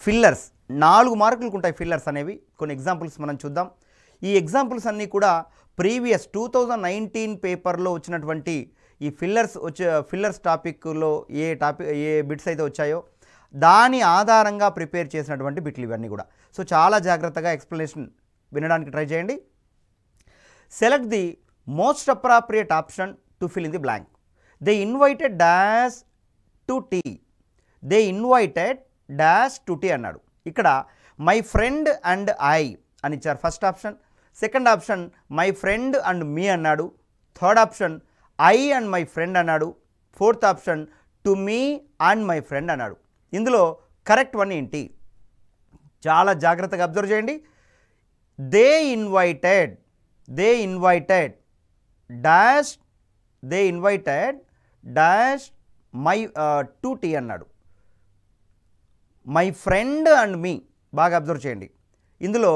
Fillers 4 మార్కులకు ఉంటాయి fillers అనేవి. కొన్ని ఎగ్జాంపుల్స్ మనం చూద్దాం. ఈ ఎగ్జాంపుల్స్ అన్నీ కూడా ప్రీవియస్ 2019 పేపర్లో వచ్చినటువంటి ఈ ఫిల్లర్స్ టాపిక్లో ఏ బిట్స్ అయితే వచ్చాయో దాని ఆధారంగా ప్రిపేర్ చేసినటువంటి బిట్లు ఇవన్నీ కూడా. సో చాలా జాగ్రత్తగా ఎక్స్ప్లెనేషన్ వినడానికి ట్రై చేయండి. Select the most appropriate option to fill in the blank. They invited dash to tea. They invited dash to tea అన్నాడు. ఇక్కడ మై ఫ్రెండ్ అండ్ ఐ అని ఇచ్చారు first option. Second option my friend and me అన్నాడు. Third option I and my friend అన్నాడు. Fourth option to me and my friend అన్నాడు. ఇందులో correct one ఏంటి? చాలా జాగ్రత్తగా అబ్జర్వ్ చేయండి. They invited dash my to tea అన్నాడు. మై ఫ్రెండ్ అండ్ మీ బాగా అబ్జర్వ్ చేయండి. ఇందులో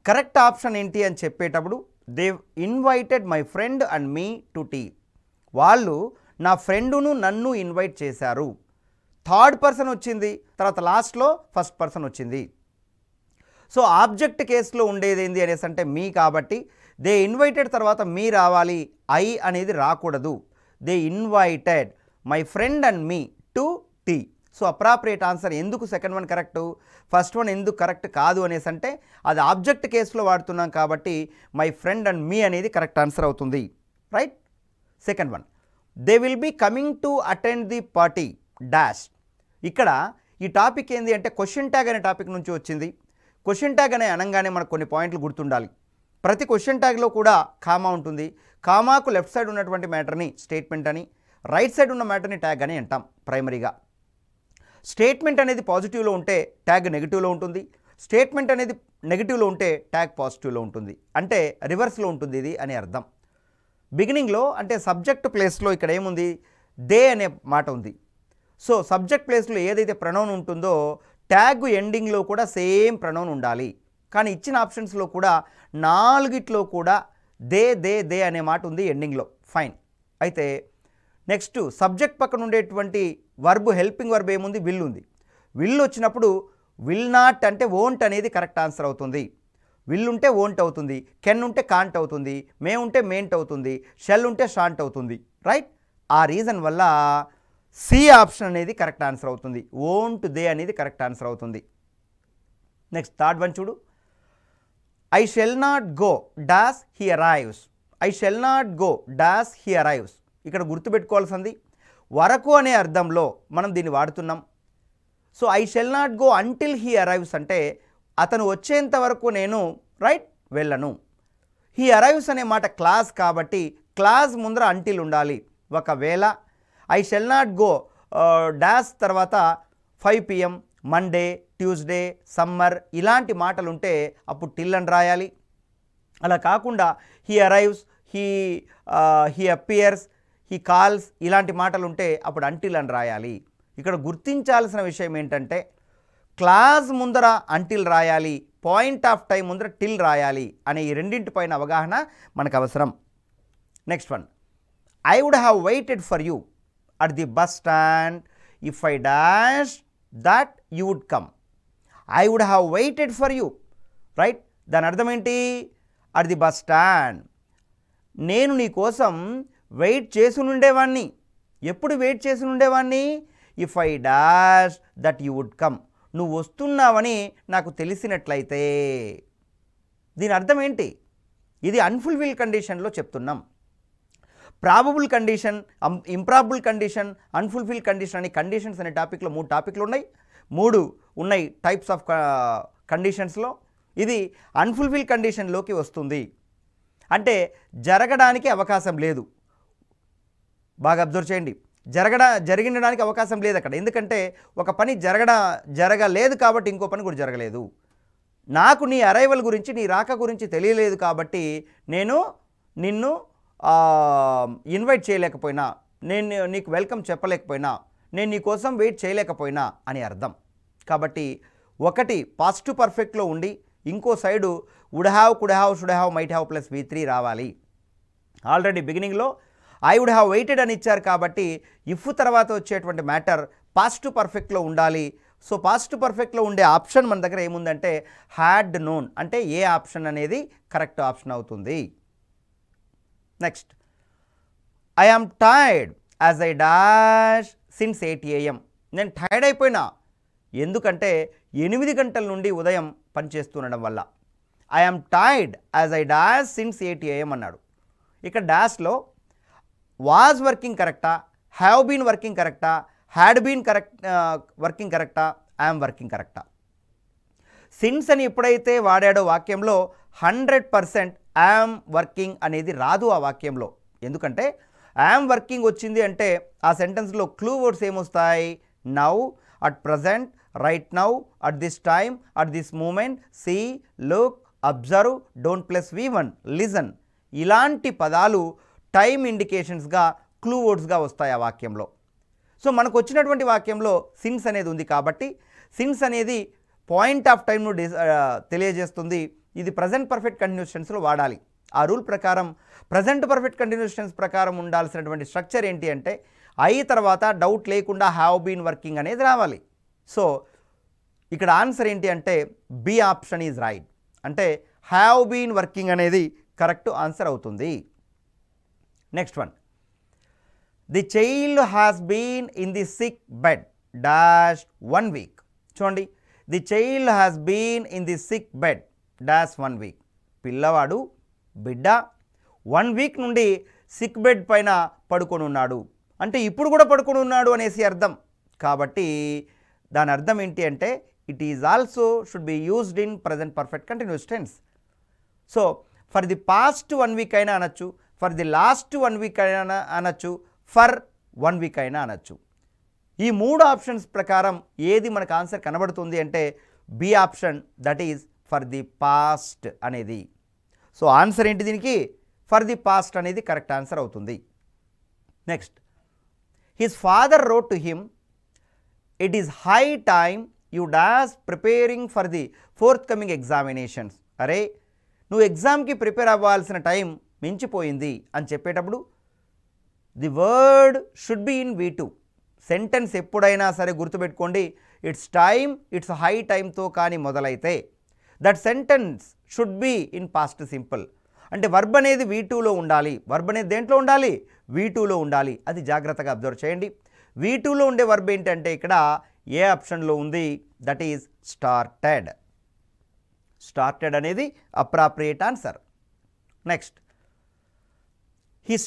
కరెక్ట్ ఆప్షన్ ఏంటి అని చెప్పేటప్పుడు they invited my friend and me to tea. వాళ్ళు నా ఫ్రెండును నన్ను ఇన్వైట్ చేశారు. థర్డ్ పర్సన్ వచ్చింది, తర్వాత లాస్ట్లో ఫస్ట్ పర్సన్ వచ్చింది. సో ఆబ్జెక్ట్ కేసులో ఉండేది ఏంది అనేసి అంటే మీ కాబట్టి దే ఇన్వైటెడ్ తర్వాత మీ రావాలి, ఐ అనేది రాకూడదు. They invited my friend and me to tea. So appropriate answer. ఎందుకు second one correct, first one ఎందుకు కరెక్ట్ కాదు అనేసి అంటే అది ఆబ్జెక్ట్ కేసులో వాడుతున్నాం కాబట్టి మై ఫ్రెండ్ అండ్ మీ అనేది కరెక్ట్ ఆన్సర్ అవుతుంది. Right. Second one they will be coming to attend the party dash. ఇక్కడ ఈ టాపిక్ ఏంది అంటే క్వశ్చన్ ట్యాగ్ అనే టాపిక్ నుంచి వచ్చింది. క్వశ్చన్ ట్యాగ్ అనే అనగానే మనకు కొన్ని పాయింట్లు గుర్తుండాలి. ప్రతి క్వశ్చన్ ట్యాగ్లో కూడా కామా ఉంటుంది. కామాకు లెఫ్ట్ సైడ్ ఉన్నటువంటి మ్యాటర్ని స్టేట్మెంట్ అని, రైట్ సైడ్ ఉన్న మ్యాటర్ని ట్యాగ్ అని అంటాం ప్రైమరీగా. స్టేట్మెంట్ అనేది పాజిటివ్లో ఉంటే ట్యాగ్ నెగిటివ్లో ఉంటుంది. స్టేట్మెంట్ అనేది నెగిటివ్లో ఉంటే ట్యాగ్ పాజిటివ్లో ఉంటుంది. అంటే రివర్స్లో ఉంటుంది ఇది అని అర్థం. బిగినింగ్లో అంటే సబ్జెక్ట్ ప్లేస్లో ఇక్కడ ఏముంది, దే అనే మాట ఉంది. సో సబ్జెక్ట్ ప్లేస్లో ఏదైతే ప్రొనౌన్ ఉంటుందో ట్యాగ్ ఎండింగ్లో కూడా సేమ్ ప్రొనౌన్ ఉండాలి. కానీ ఇచ్చిన ఆప్షన్స్లో కూడా 4 కూడా దే దే దే అనే మాట ఉంది ఎండింగ్లో. ఫైన్. అయితే నెక్స్ట్ సబ్జెక్ట్ పక్కన ఉండేటువంటి వర్బ్, హెల్పింగ్ వర్బ్ ఏముంది, విల్ ఉంది. విల్ వచ్చినప్పుడు విల్ నాట్ అంటే వోంట్ అనేది కరెక్ట్ ఆన్సర్ అవుతుంది. విల్ ఉంటే వోంట్ అవుతుంది, కెన్ ఉంటే కాంట్ అవుతుంది, మే ఉంటే మేంట్ అవుతుంది, షెల్ ఉంటే షాంట్ అవుతుంది. రైట్. ఆ రీజన్ వల్ల సి ఆప్షన్ అనేది కరెక్ట్ ఆన్సర్ అవుతుంది. వోంట్ దే అనేది కరెక్ట్ ఆన్సర్ అవుతుంది. నెక్స్ట్ థర్డ్ వన్ చూడు. I shall not go dash he arrives. I shall not go dash he arrives. ఇక్కడ గుర్తుపెట్టుకోవాల్సింది వరకు అనే అర్థంలో మనం దీన్ని వాడుతున్నాం. So I shall not go until he arrives అంటే అతను వచ్చేంత వరకు నేను రైట్ వెళ్ళను. హీ అరైవ్స్ అనే మాట క్లాజ్ కాబట్టి క్లాజ్ ముందర అంటిల్ ఉండాలి. ఒకవేళ I shall not go dash తర్వాత 5 PM, మండే, ట్యూస్డే, సమ్మర్ ఇలాంటి మాటలు ఉంటే అప్పుడు టిల్ అని రాయాలి. అలా కాకుండా he arrives, he appears, he calls ఇలాంటి మాటలు ఉంటే అప్పుడు అంటిల్ అని రాయాలి. ఇక్కడ గుర్తించాల్సిన విషయం ఏంటంటే క్లాజ్ ముందర అంటిల్ రాయాలి, పాయింట్ ఆఫ్ టైం ముందర టిల్ రాయాలి అనే ఈ రెండింటిపైన అవగాహన మనకు అవసరం. Next one. I would have waited for you at the bus stand if I dash that you would come. I would have waited for you. Right. దాని అర్థం ఏంటి? అట్ ది బస్ స్టాండ్ నేను నీ కోసం వెయిట్ చేసి ఉండేవాడిని. ఎప్పుడు wait చేసి ఉండేవాడిని? If I dash that you would come. నువ్వు వస్తున్నావని నాకు తెలిసినట్లయితే. దీని అర్థం ఏంటి? ఇది అన్ఫుల్ఫిల్ కండిషన్లో చెప్తున్నాం. Probable condition, improbable condition, unfulfil condition అనే కండిషన్స్ అనే టాపిక్లో 3 టాపిక్లు ఉన్నాయి. 3 ఉన్నాయి టైప్స్ ఆఫ్ కండిషన్స్లో. ఇది అన్ఫుల్ఫిల్ కండిషన్లోకి వస్తుంది. అంటే జరగడానికి అవకాశం లేదు. బాగా అబ్జర్వ్ చేయండి. జరిగించడానికి అవకాశం లేదు అక్కడ. ఎందుకంటే ఒక పని జరగలేదు కాబట్టి ఇంకో పని కూడా జరగలేదు. నాకు నీ అరైవల్ గురించి, నీ రాక గురించి తెలియలేదు కాబట్టి నేను నిన్ను ఇన్వైట్ చేయలేకపోయినా, నేను నీకు వెల్కమ్ చెప్పలేకపోయినా, నేను నీ కోసం వెయిట్ చేయలేకపోయినా అని అర్థం. కాబట్టి ఒకటి పాజిటివ్ పర్ఫెక్ట్లో ఉండి ఇంకో side would have, could have, should have, might have plus V3 రావాలి. ఆల్రెడీ బిగినింగ్లో ఐ వుడ్ హ్యావ్ వెయిటెడ్ అని ఇచ్చారు కాబట్టి ఇఫ్ తర్వాత వచ్చేటువంటి మ్యాటర్ పాజిటివ్ పర్ఫెక్ట్లో ఉండాలి. సో పాస్ట్ పర్ఫెక్ట్లో ఉండే ఆప్షన్ మన దగ్గర ఏముందంటే హ్యాడ్ నోన్, అంటే ఏ ఆప్షన్ అనేది కరెక్ట్ ఆప్షన్ అవుతుంది. Next, I am tired as I dash since 8 AM. నేను టైర్డ్ అయిపోయినా, ఎందుకంటే 8 గంటల నుండి ఉదయం పనిచేస్తుండడం వల్ల. I am tired as I dash since 8 AM అన్నాడు. ఇక్కడ డాష్లో వాజ్ వర్కింగ్ కరెక్టా, హ్యావ్ బీన్ వర్కింగ్ కరెక్టా, హ్యాడ్ బీన్ వర్కింగ్ కరెక్టా, ఐఎమ్ వర్కింగ్ కరెక్టా. సిన్స్ అని ఎప్పుడైతే వాడాడో వాక్యంలో 100% ఐఎమ్ వర్కింగ్ అనేది రాదు ఆ వాక్యంలో. ఎందుకంటే ఐఎమ్ వర్కింగ్ వచ్చింది అంటే ఆ సెంటెన్స్లో క్లూ వర్డ్స్ ఏమొస్తాయి? Now, at present, right now, at this time, at this moment, see, look, observe, don't plus V1, listen, ఇలాంటి పదాలు టైమ్ ఇండికేషన్స్గా క్లూ వర్డ్స్గా వస్తాయి ఆ వాక్యంలో. సో మనకు వచ్చినటువంటి వాక్యంలో సిన్స్ అనేది ఉంది కాబట్టి సిన్స్ అనేది పాయింట్ ఆఫ్ టైంను తెలియజేస్తుంది. ఇది ప్రజెంట్ పర్ఫెక్ట్ కంటిన్యూస్ టెన్స్లో వాడాలి. ఆ రూల్ ప్రకారం ప్రజెంట్ పర్ఫెక్ట్ కంటిన్యూస్ టెన్స్ ప్రకారం ఉండాల్సినటువంటి స్ట్రక్చర్ ఏంటి అంటే ఐ తర్వాత డౌట్ లేకుండా హ్యావ్ బీన్ వర్కింగ్ అనేది రావాలి. సో ఇక్కడ ఆన్సర్ ఏంటి అంటే బి ఆప్షన్ ఈజ్ రైట్, అంటే హ్యావ్ బీన్ వర్కింగ్ అనేది కరెక్ట్ ఆన్సర్ అవుతుంది. Next one, the child has been in the sick bed dash 1 week. చూడండి, the child has been in the sick bed dash 1 week. పిల్లవాడు, బిడ్డ 1 week నుండి sick bed పైన పడుకొని ఉన్నాడు, అంటే ఇప్పుడు కూడా పడుకొని ఉన్నాడు అనేసి అర్థం. కాబట్టి దాని అర్థం ఏంటి అంటే it is also should be used in present perfect continuous tense. So for the past 1 week అయినా అనొచ్చు, ఫర్ ది లాస్ట్ 1 week అయినా అనొచ్చు, ఫర్ 1 week అయినా అనొచ్చు. ఈ 3 ఆప్షన్స్ ప్రకారం ఏది మనకు ఆన్సర్ కనబడుతుంది అంటే B option, that is for the past అనేది. సో ఆన్సర్ ఏంటి దీనికి? ఫర్ ది పాస్ట్ అనేది కరెక్ట్ ఆన్సర్ అవుతుంది. Next, his father wrote to him, it is high time you dash preparing for the forthcoming examinations. అరే నువ్వు ఎగ్జామ్కి prepare అవ్వాల్సిన time మించిపోయింది అని చెప్పేటప్పుడు the word should be in V2. Sentence ఎప్పుడైనా సరే గుర్తుపెట్టుకోండి, ఇట్స్ టైమ్, ఇట్స్ హై టైమ్తో కానీ మొదలైతే that sentence should be in past simple. అంటే వర్బ్ అనేది V2లో ఉండాలి. వర్బ్ అనేది దేంట్లో ఉండాలి? V2లో ఉండాలి. అది జాగ్రత్తగా అబ్జర్వ్ చేయండి. V2లో ఉండే వర్బ్ ఏంటంటే ఇక్కడ ఏ ఆప్షన్లో ఉంది? That is started. స్టార్టెడ్ అనేది appropriate answer. Next, his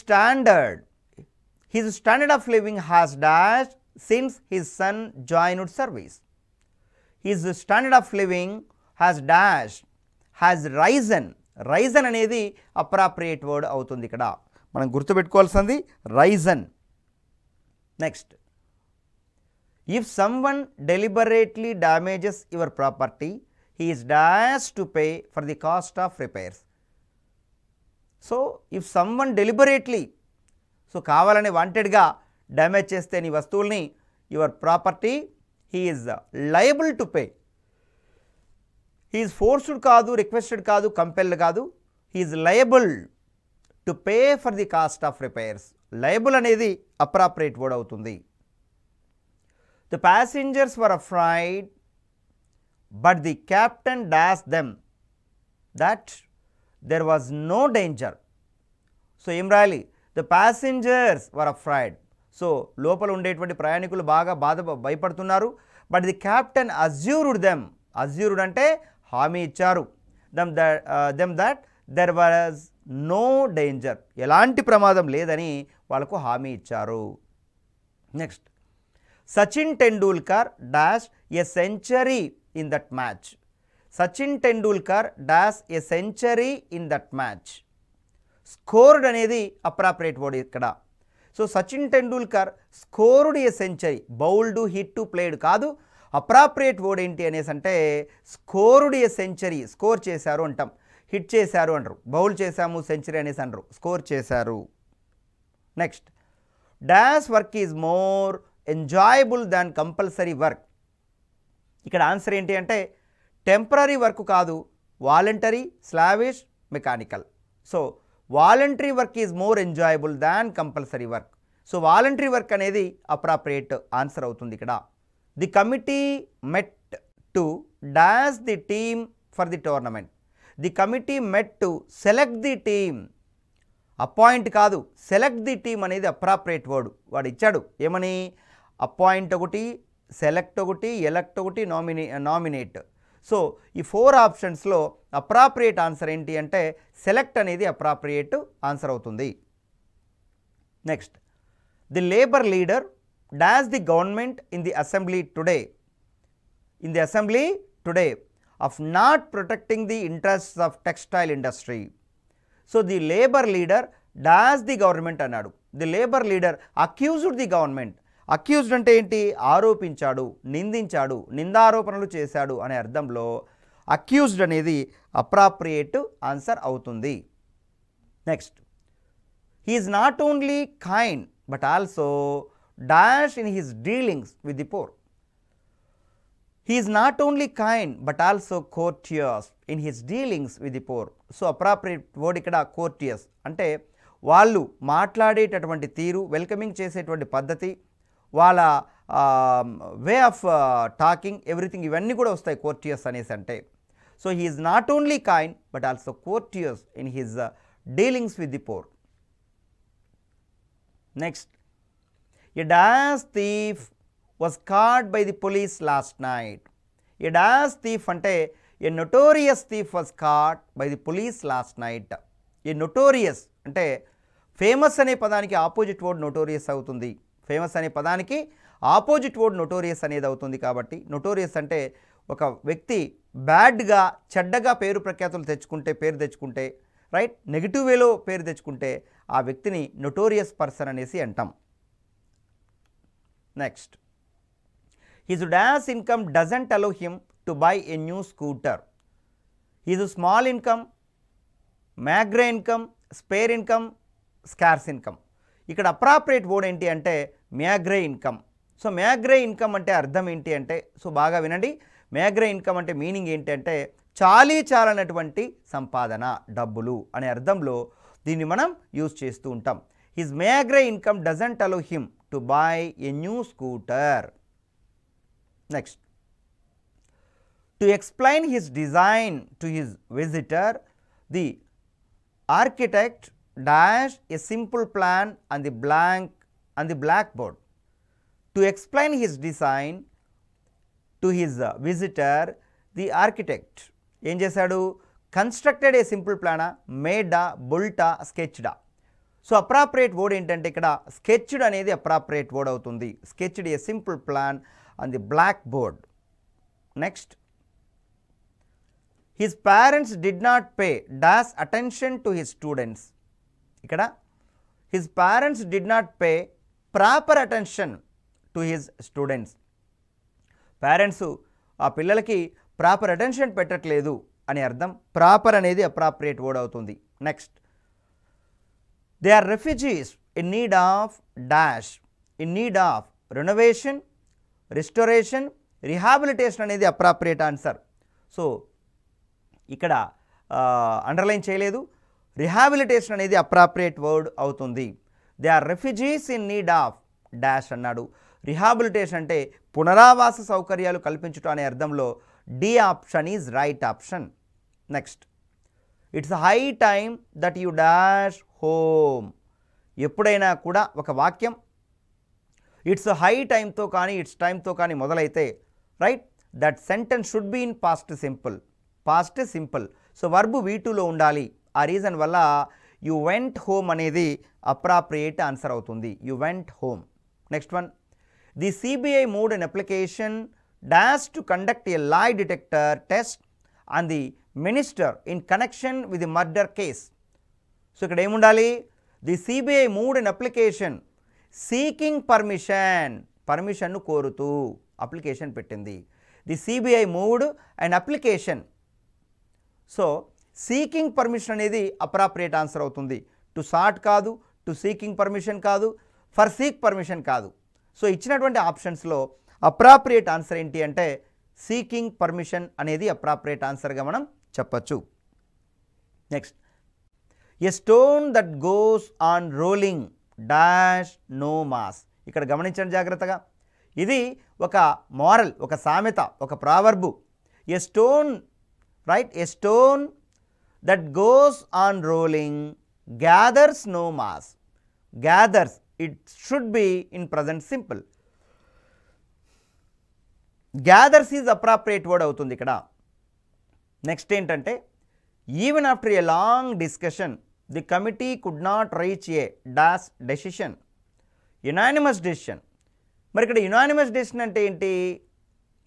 standard of living has dash since his son joined service. His standard of living has dash has Ryzen. Ryzen అనేది అప్రాప్రియేట్ వర్డ్ అవుతుంది. ఇక్కడ మనం గుర్తుపెట్టుకోవాల్సింది Ryzen. Next, if someone deliberately damages your property he is dashed to pay for the cost of repairs. So if someone deliberately, so కావాలని వాంటెడ్గా damage చేస్తే నీ వస్తువుల్ని, your property, he is liable to pay. He is forced కాదు, requested కాదు, compelled కాదు, he is liable to pay for the cost of repairs. Liable అనేది appropriate word అవుతుంది. The passengers were afraid but the captain dashed them that there was no danger. So ఏం రాయాలి? the passengers were afraid. So లోపల ఉండేటువంటి ప్రయాణికులు బాగా భయపడుతున్నారు. But the captain assured them. Assured అంటే హామీ ఇచ్చారు. Them that there was no danger, ఎలాంటి ప్రమాదం లేదని వాళ్ళకు హామీ ఇచ్చారు. Next, Sachin Tendulkar dash a century in that match. Sachin Tendulkar dash a century in that match. Scored అనేది అప్రాప్రియేట్ వర్డ్ ఇక్కడ. So Sachin Tendulkar scored a century, bowled, hit, played కాదు. Appropriate word ఏంటి అనేసి అంటే స్కోర్డ్ ఏ సెంచరీ, స్కోర్ చేశారు అంటాం, hit చేశారు అంటారు, బౌల్ చేశాము సెంచరీ అనేసి అంటారు, స్కోర్ చేశారు. Next, dash work is more enjoyable than compulsory work. ఇక్కడ ఆన్సర్ ఏంటి అంటే టెంపరీ వర్క్ కాదు, voluntary, slavish, mechanical. So voluntary work is more enjoyable than compulsory work. So voluntary work అనేది అప్రాప్రియేట్ ఆన్సర్ అవుతుంది ఇక్కడ. The committee met to dash the team for the tournament. The committee met to select the team. Appoint కాదు, select the team అనేది appropriate word. వాడు ఇచ్చాడు ఏమని, appoint ఒకటి, select ఒకటి, ఎలెక్ట్ ఒకటి, నామినేట్. సో ఈ 4 ఆప్షన్స్లో అప్రాప్రియేట్ ఆన్సర్ ఏంటి అంటే సెలెక్ట్ అనేది అప్రాప్రియేట్ ఆన్సర్ అవుతుంది. Next, the labour leader dash the government in the assembly today of not protecting the interests of textile industry. So the labour leader dash the government అన్నాడు. The labour leader accused the government. Accused అంటే ఏంటి, ఆరోపించాడు, నిందించాడు, నిందారోపణలు చేశాడు అనే అర్థంలో accused అనేది appropriate answer అవుతుంది. Next, he is not only kind but also dash in his dealings with the poor. He is not only kind but also courteous in his dealings with the poor. So appropriate word ఇక్కడ courteous అంటే వాళ్ళు మాట్లాడేటటువంటి తీరు, welcoming చేసేటువంటి పద్ధతి, వాళ్ళ way of talking, everything ఇవన్నీ కూడా వస్తాయి కోర్టియస్ అనేసి అంటే. So he is not only kind but also courteous in his dealings with the poor. Next, a dash thief was caught by the police last night. A dash thief అంటే a notorious thief was caught by the police last night. A notorious అంటే famous అనే పదానికి opposite word notorious అవుతుంది. Famous అనే పదానికి opposite word notorious అనేది అవుతుంది. కాబట్టి నొటోరియస్ అంటే ఒక వ్యక్తి బ్యాడ్గా, చెడ్డగా పేరు తెచ్చుకుంటే రైట్, నెగిటివ్ వేలో పేరు తెచ్చుకుంటే ఆ వ్యక్తిని నొటోరియస్ పర్సన్ అనేసి అంటాం. Next, his dash income doesn't allow him to buy a new scooter. His small income, meagre income, spare income, scarce income. ఇక్కడ అప్రాప్రియేట్ వర్డ్ ఏంటి అంటే meagre income. So meagre income అంటే అర్థం ఏంటి అంటే, సో బాగా వినండి, మ్యాగ్రే ఇన్కమ్ అంటే మీనింగ్ ఏంటి అంటే చాలనటువంటి సంపాదన, డబ్బులు అనే అర్థంలో దీన్ని మనం యూజ్ చేస్తూ ఉంటాం. His meagre income doesn't allow him to buy a new scooter. Next, to explain his design to his visitor, the architect dash a simple plan on the blackboard. To explain his design to his visitor, the architect ఏం చేశాడు, constructed a simple ప్లానా, మేడా, బుల్టా, స్కెచ్డా. So appropriate word ఏంటంటే ఇక్కడ sketched అనేది appropriate word అవుతుంది. Sketched a simple plan on the blackboard. Next, his parents did not pay dash attention to his students. ఇక్కడ his parents did not pay proper attention to his students. Parents ఆ పిల్లలకి proper attention పెట్టట్లేదు అని అర్థం. Proper అనేది appropriate word అవుతుంది. Next, they are refugees in need of dash, in need of renovation, restoration, rehabilitation అనేది appropriate answer. So ఇక్కడ underline చేయలేదు, రిహాబిలిటేషన్ అనేది అప్రాప్రియేట్ వర్డ్ అవుతుంది. They are refugees in need of dash అన్నాడు. Rehabilitation అంటే పునరావాస సౌకర్యాలు కల్పించుట అనే అర్థంలో D option is right option. Next, it's high time that you dash home. ఎప్పుడైనా కూడా ఒక వాక్యం ఇట్స్ హై టైంతో కానీ ఇట్స్ టైంతో కానీ మొదలైతే right, that sentence should be in past simple. So verb V2లో ఉండాలి. ఆ రీజన్ వల్ల యు వెంట్ హోమ్ అనేది అప్రాప్రియేట్ ఆన్సర్ అవుతుంది. You went home. Next one, the CBI moved an application dash to conduct a lie detector test on the minister in connection with the murder case. So ఇక్కడ ఏముండాలి, the CBI moved an application seeking పర్మిషన్ను కోరుతూ application పెట్టింది. The CBI moved and application. So seeking permission అనేది appropriate answer అవుతుంది. To sought కాదు, to seeking permission కాదు, for seek permission కాదు. సో ఇచ్చినటువంటి ఆప్షన్స్లో అప్రాప్రియేట్ ఆన్సర్ ఏంటి అంటే సీకింగ్ పర్మిషన్ అనేది అప్రాప్రియేట్ ఆన్సర్గా మనం చెప్పచ్చు. Next, a stone that goes on rolling dash no moss. ఇక్కడ గమనించండి జాగ్రత్తగా, ఇది ఒక మోరల్, ఒక సామెత, ఒక proverb. A stone, right, a stone that goes on rolling gathers no moss. Gathers, it should be in present simple. Gathers is appropriate word అవుతుంది ఇక్కడ. నెక్స్ట్ ఏంటంటే, even after a long discussion the committee could not reach A dash decision. Unanimous decision. మరి ఇక్కడ unanimous decision అంటే ఏంటి?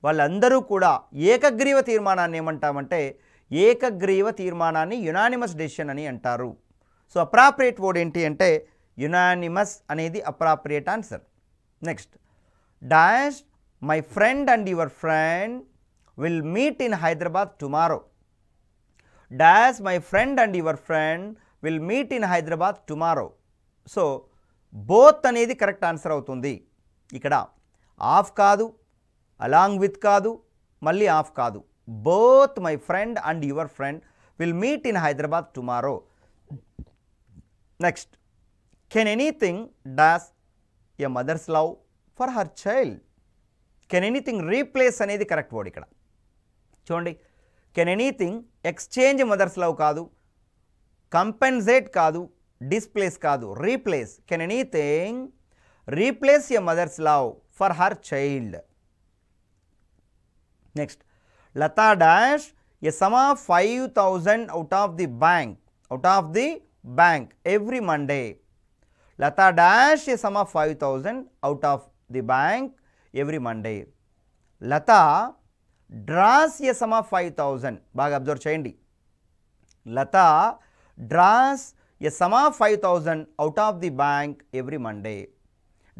వాళ్ళందరూ కూడా ఏకగ్రీవ తీర్మానాన్ని ఏమంటామంటే, ఏకగ్రీవ తీర్మానాన్ని యునానిమస్ డెసిషన్ అని అంటారు. సో అప్రాప్రియేట్ వర్డ్ ఏంటి అంటే యునానిమస్ అనేది appropriate answer. Next, dash my friend and your friend will meet in Hyderabad tomorrow. Dash my friend and your friend will meet in Hyderabad tomorrow. So both అనేది correct answer అవుతుంది. ఇక్కడ of కాదు, along with కాదు, మళ్ళీ of కాదు. Both my friend and your friend will meet in Hyderabad tomorrow. Next, can anything dash a mother's love for her child. Can anything replace అనేది correct word ఇక్కడ. చూడండి, can anything exchange mother's love కాదు, compensate కాదు, displace కాదు, replace. Can anything replace a mother's love for her child. Next, Lata dash a sum of 5,000 out of the bank every Monday. Lata dash a sum of 5,000 out of the bank every Monday. Lata draws a sum of 5,000. బాగా observe చేయండి. Lata draws a sum of 5,000 out of the bank every Monday.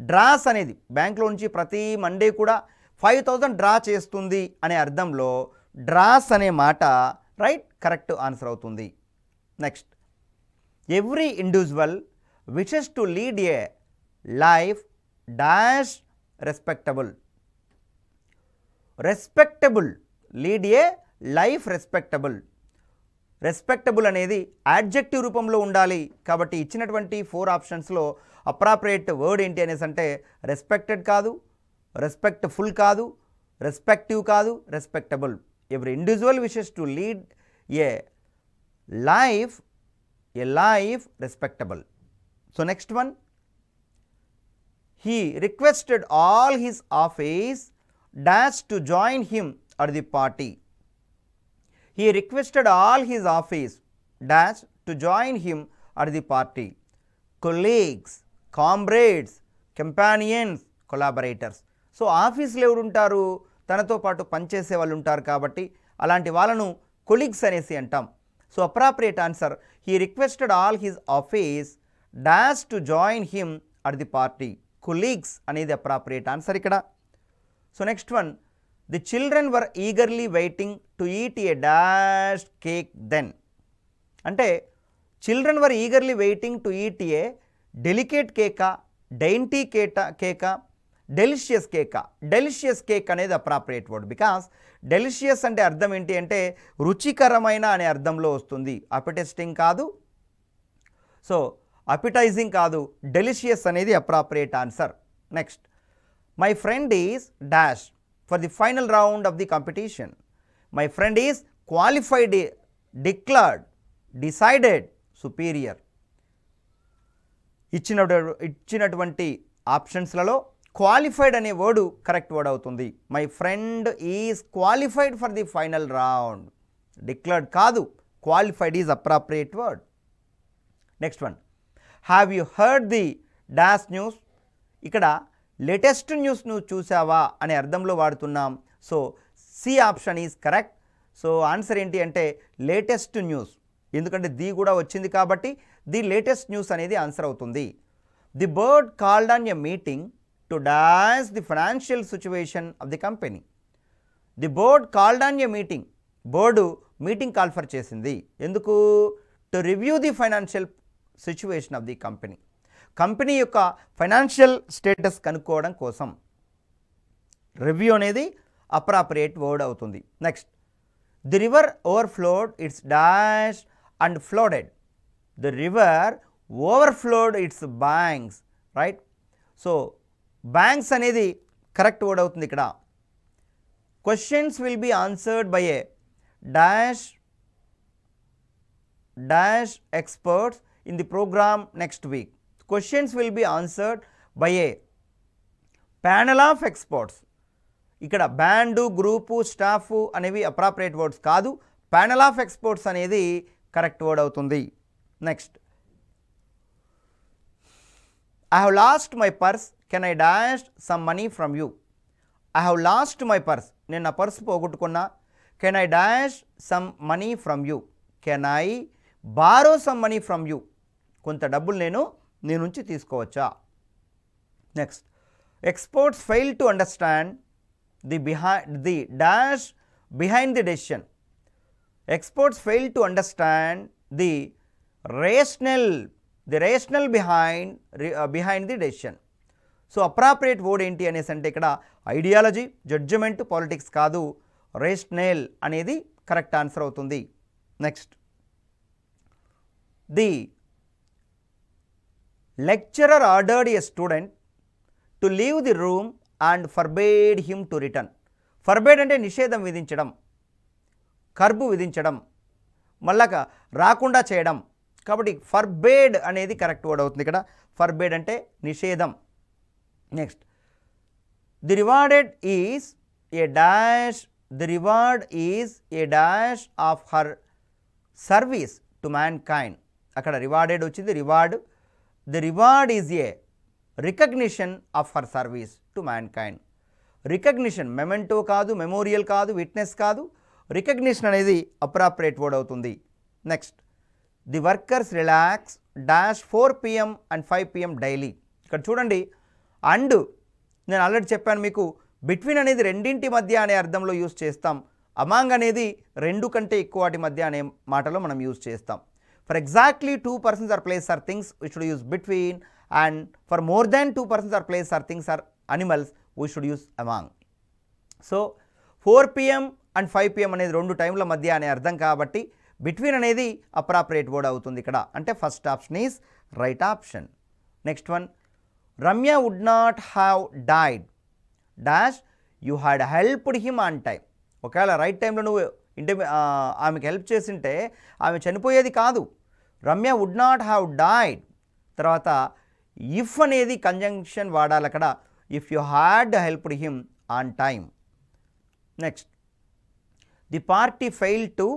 Draws అనేది బ్యాంక్లో నుంచి ప్రతి Monday కూడా 5,000 draw చేస్తుంది అనే అర్థంలో డ్రాస్ అనే మాట రైట్ కరెక్ట్ ఆన్సర్ అవుతుంది. Next, every individual wishes to lead a life dash respectable. Respectable, lead a life respectable. Respectable అనేది యాడ్జెక్టివ్ రూపంలో ఉండాలి. కాబట్టి ఇచ్చినటువంటి 4 ఆప్షన్స్లో అప్రాప్రియేట్ వర్డ్ ఏంటి అనేసి అంటే రెస్పెక్టెడ్ కాదు, రెస్పెక్ట్ఫుల్ కాదు, రెస్పెక్టివ్ కాదు, respectable. Every individual wishes to lead a life respectable. So next one, he requested all his office dash to join him at the party. He requested all his office dash to join him at the party. Colleagues, comrades, companions, collaborators. So ఆఫీస్లో ఎవరు ఉంటారు? తనతో పాటు పనిచేసే వాళ్ళు ఉంటారు కాబట్టి అలాంటి వాళ్ళను కొలీగ్స్ అనేసి అంటాం. So appropriate answer, he requested all his office dash to join him at the party. Colleagues అనేది అప్రాప్రియేట్ ఆన్సర్ ఇక్కడ. So next one, the children were eagerly waiting to eat a dash cake then. అంటే children were eagerly waiting to eat a delicate కేకా, dainty కేకా, delicious కేకా. Delicious cake అనేది appropriate word. Because delicious అంటే అర్థం ఏంటి అంటే రుచికరమైన అనే అర్థంలో వస్తుంది. అపెటైజింగ్ కాదు, సో అపిటైజింగ్ కాదు, డెలిషియస్ అనేది appropriate answer. Next, my friend is dash for the final round of the competition. My friend is qualified, declared, decided, superior. ఇచ్చినటువంటి ఆప్షన్స్లలో క్వాలిఫైడ్ అనే వర్డు కరెక్ట్ వర్డ్ అవుతుంది. My friend is qualified for the final round. Declared కాదు, qualified is appropriate word. Next one, have you heard the dash news. ఇక్కడ latest న్యూస్ను చూసావా అనే అర్థంలో వాడుతున్నాం. So C option is correct. So answer ఏంటి అంటే లేటెస్ట్ న్యూస్. ఎందుకంటే ది కూడా వచ్చింది కాబట్టి ది లేటెస్ట్ న్యూస్ అనేది ఆన్సర్ అవుతుంది. The bird called on a meeting to dash the financial situation of the company. The bird called on a meeting. Bird meeting call for చేసింది. ఎందుకు? To review the financial situation of the company. Company యొక్క financial status కనుక్కోవడం కోసం. Review అనేది appropriate word అవుతుంది. Next, the river overflowed its dash and flooded. The river overflowed it's banks. Right. So banks అనేది correct word అవుతుంది ఇక్కడ. Questions will be answered by a dash experts in the programme next week. Questions will be answered by a panel of experts. ఇక్కడ band, group, staff అనేవి appropriate words కాదు. Panel of experts అనేది correct word అవుతుంది. Next, I have lost my purse, can I dash some money from you. I have lost my purse, నేను నా purse పోగొట్టుకున్నా. Can I dash some money from you, can I borrow some money from you, కొంత డబ్బులు నీ నుంచి తీసుకోవచ్చా. Next, experts fail to understand the dash behind the decision. Experts fail to understand the rational behind the decision. So appropriate word ఏంటి అనేసి అంటే ఇక్కడ ideology, judgement, politics కాదు, రేషనల్ అనేది కరెక్ట్ ఆన్సర్ అవుతుంది. Next, the lecturer ordered a student to leave the room and forbade him to return. Forbade అంటే నిషేధం విధించడం, కర్బు విధించడం, మళ్ళా రాకుండా చేయడం. కాబట్టి ఫర్బేడ్ అనేది కరెక్ట్ వర్డ్ అవుతుంది ఇక్కడ. ఫర్బేడ్ అంటే నిషేధం. Next, the reward is a dash of her service to man kind. అక్కడ రివార్డెడ్ వచ్చింది, reward. The reward is a recognition of her service to man kind. Recognition, memento కాదు, మెమోరియల్ కాదు, విట్నెస్ కాదు, recognition అనేది అప్రాప్రియేట్ వర్డ్ అవుతుంది. Next, the workers relax dash 4 PM and 5 PM daily. ఇక్కడ చూడండి, and నేను ఆల్రెడీ చెప్పాను మీకు, బిట్వీన్ అనేది రెండింటి మధ్య అనే అర్థంలో యూజ్ చేస్తాం. అమాంగ్ అనేది రెండు కంటే ఎక్కువ వాటి మధ్య అనే మాటలో మనం యూజ్ చేస్తాం. For exactly 2 persons or places or things we should use between, and for more than 2 persons or places or things or animals we should use among. So 4 PM and 5 PM అనేది రెండు టైంల మధ్య అనే అర్థం కాబట్టి between అనేది appropriate word అవుతుంది ఇక్కడ. అంటే first option is right option. Next one, Ramya would not have died dash you had helped him on time. ఒకవేళ రైట్ టైంలో నువ్వు ఆమెకు హెల్ప్ చేసింటే ఆమె చనిపోయేది కాదు. Ramya would not have died, తర్వాత ఇఫ్ అనేది కంజంక్షన్ వాడాలి అక్కడ. If you had helped him on time. Next, the party failed to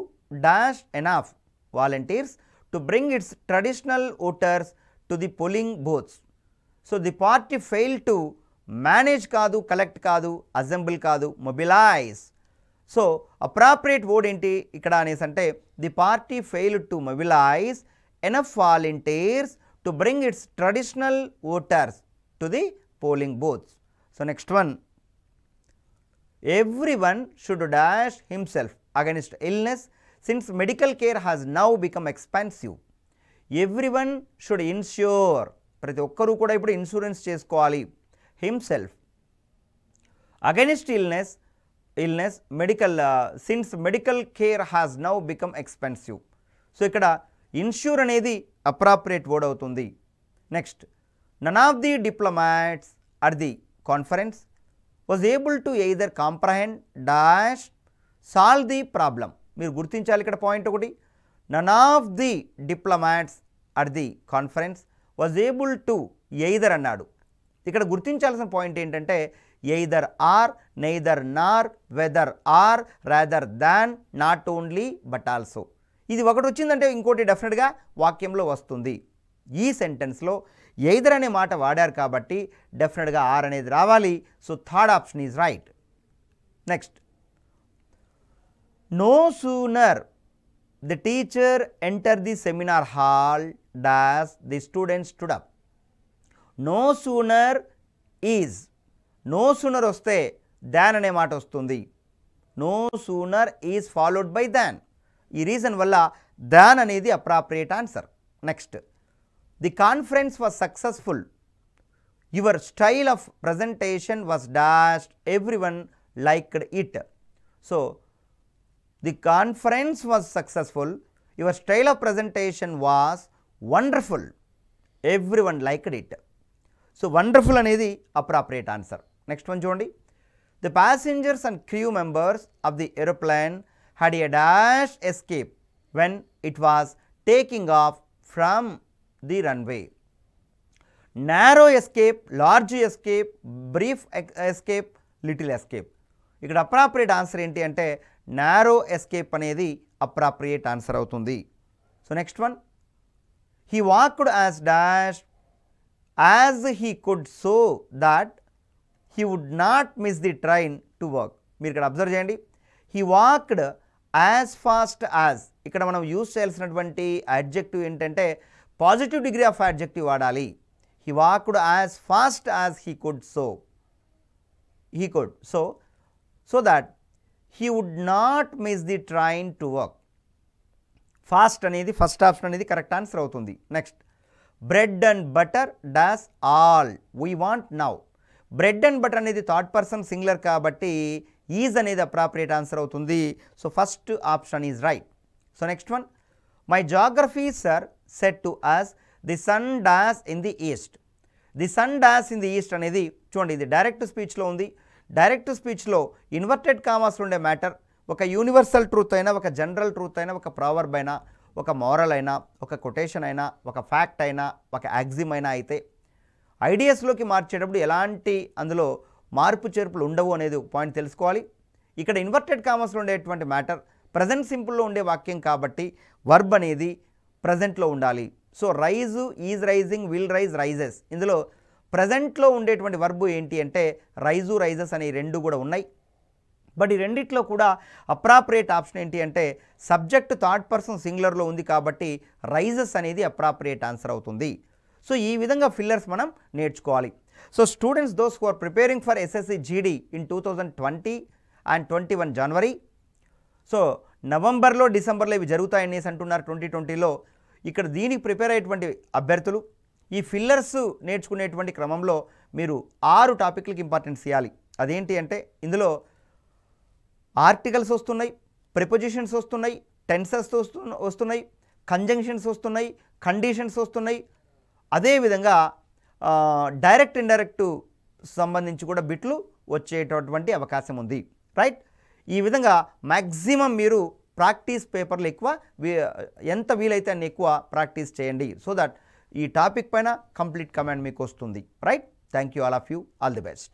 dash enough volunteers to bring its traditional voters to the polling booths. So the party failed to manage కాదు, collect కాదు, assemble కాదు, mobilise. So appropriate word ఏంటి ఇక్కడ అనేసి అంటే the party failed to mobilise enough volunteers to bring its traditional voters to the polling booths. So next one, everyone should dash himself against illness since medical care has now become expensive. Everyone should insure, ప్రతి ఒక్కరూ కూడా ఇప్పుడు insurance చేసుకోవాలి. Himself against illness medical since medical care has now become expensive. So ఇక్కడ insure అనేది appropriate word అవుతుంది. Next, none of the diplomats at the conference was able to either comprehend dash solve the problem. మీరు గుర్తించాలి ఇక్కడ point ఒకటి, none of the diplomats at the conference was able to either అన్నాడు. ఇక్కడ గుర్తించాల్సిన point ఏంటంటే either or, neither nor, whether or, rather than, not only but also. ఇది ఒకటి వచ్చిందంటే ఇంకోటి డెఫినెట్గా వాక్యంలో వస్తుంది. ఈ సెంటెన్స్లో ఎయిదర్ అనే మాట వాడారు కాబట్టి డెఫినెట్గా ఆర్ అనేది రావాలి. So third option is right. Next, no sooner the teacher enter the seminar hall dash the students stood up. No sooner is, no sooner వస్తే దాన్ అనే మాట వస్తుంది. No sooner is followed by than. ఈ reason వల్ల than అనేది appropriate answer. Next, the conference was successful, your style of presentation was dashed, everyone liked it. So the conference was successful, your style of presentation was wonderful, everyone liked it. So wonderful అనేది appropriate answer. Next one చూడండి. The passengers and crew members of the aeroplane had a dash escape when it was taking off from the runway. Narrow escape, large escape, brief escape, little escape. ఇక్కడ appropriate answer ఏంటి అంటే narrow escape అనేది appropriate answer అవుతుంది. So next one, he walked as dash as he could so that he would not miss the train to work. మీరు ఇక్కడ observe చేయండి. He walked as fast as, ఇక్కడ మనం use చేయాల్సినటువంటి adjective ఏంటంటే positive degree of adjective వాడాలి. He walked as fast as he could so, he could so that he would not miss the train to work. Fast అనేది first option అనేది correct answer అవుతుంది. Next, bread and butter dash all we want now. Bread and butter అనేది third person singular కాబట్టి is అనేది appropriate answer అవుతుంది. So first option is right. So next one, my geography sir said to us the sun dash in the east. The sun dash in the east అనేది చూడండి, ఇది direct స్పీచ్లో ఉంది. Direct స్పీచ్లో inverted commas ఉండే matter ఒక universal truth అయినా, ఒక జనరల్ ట్రూత్ అయినా, ఒక ప్రావర్బ్ అయినా, ఒక మోరల్ అయినా, ఒక కొటేషన్ అయినా, ఒక ఫ్యాక్ట్ అయినా, ఒక యాక్సిమ్ అయినా అయితే ఐడియాస్లోకి మార్చేటప్పుడు ఎలాంటి అందులో మార్పు చేర్పులు ఉండవు అనేది పాయింట్ తెలుసుకోవాలి. ఇక్కడ ఇన్వర్టెడ్ కామర్స్లో ఉండేటువంటి మ్యాటర్ ప్రజెంట్ సింపుల్లో ఉండే వాక్యం కాబట్టి వర్బ్ అనేది ప్రజెంట్లో ఉండాలి. So rise, is rising, will rise, rises. ఇందులో ప్రజెంట్లో ఉండేటువంటి వర్బ్ ఏంటి అంటే రైజు, రైజెస్ అనే రెండు కూడా ఉన్నాయి. బట్ ఈ రెండిట్లో కూడా అప్రాప్రియేట్ ఆప్షన్ ఏంటి అంటే సబ్జెక్ట్ థర్డ్ పర్సన్ సింగులర్లో ఉంది కాబట్టి రైజెస్ అనేది అప్రాప్రియేట్ ఆన్సర్ అవుతుంది. సో ఈ విధంగా ఫిల్లర్స్ మనం నేర్చుకోవాలి. సో students those who are preparing for SSC GD in 2020 and 21 January. So నవంబర్లో, డిసెంబర్లో ఇవి జరుగుతాయనేసి అంటున్నారు 2020లో. ఇక్కడ దీనికి ప్రిపేర్ అయ్యేటువంటి అభ్యర్థులు ఈ ఫిల్లర్స్ నేర్చుకునేటువంటి క్రమంలో మీరు 6 టాపిక్లకి ఇంపార్టెన్స్ ఇవ్వాలి. అదేంటి అంటే ఇందులో ఆర్టికల్స్ వస్తున్నాయి, ప్రిపోజిషన్స్ వస్తున్నాయి, టెన్సెస్ వస్తున్నాయి, కంజంక్షన్స్ వస్తున్నాయి, కండిషన్స్ వస్తున్నాయి. అదేవిధంగా డైరెక్ట్ ఇండైరెక్ట్ సంబంధించి కూడా బిట్లు వచ్చేటటువంటి అవకాశం ఉంది. రైట్, ఈ విధంగా మ్యాక్సిమం మీరు ప్రాక్టీస్ పేపర్లు ఎక్కువ, ఎంత వీలైతే అన్ని ఎక్కువ ప్రాక్టీస్ చేయండి. సో దట్ ఈ టాపిక్ పైన కంప్లీట్ కమాండ్ మీకు వస్తుంది. Right, thank you all of you, all the best.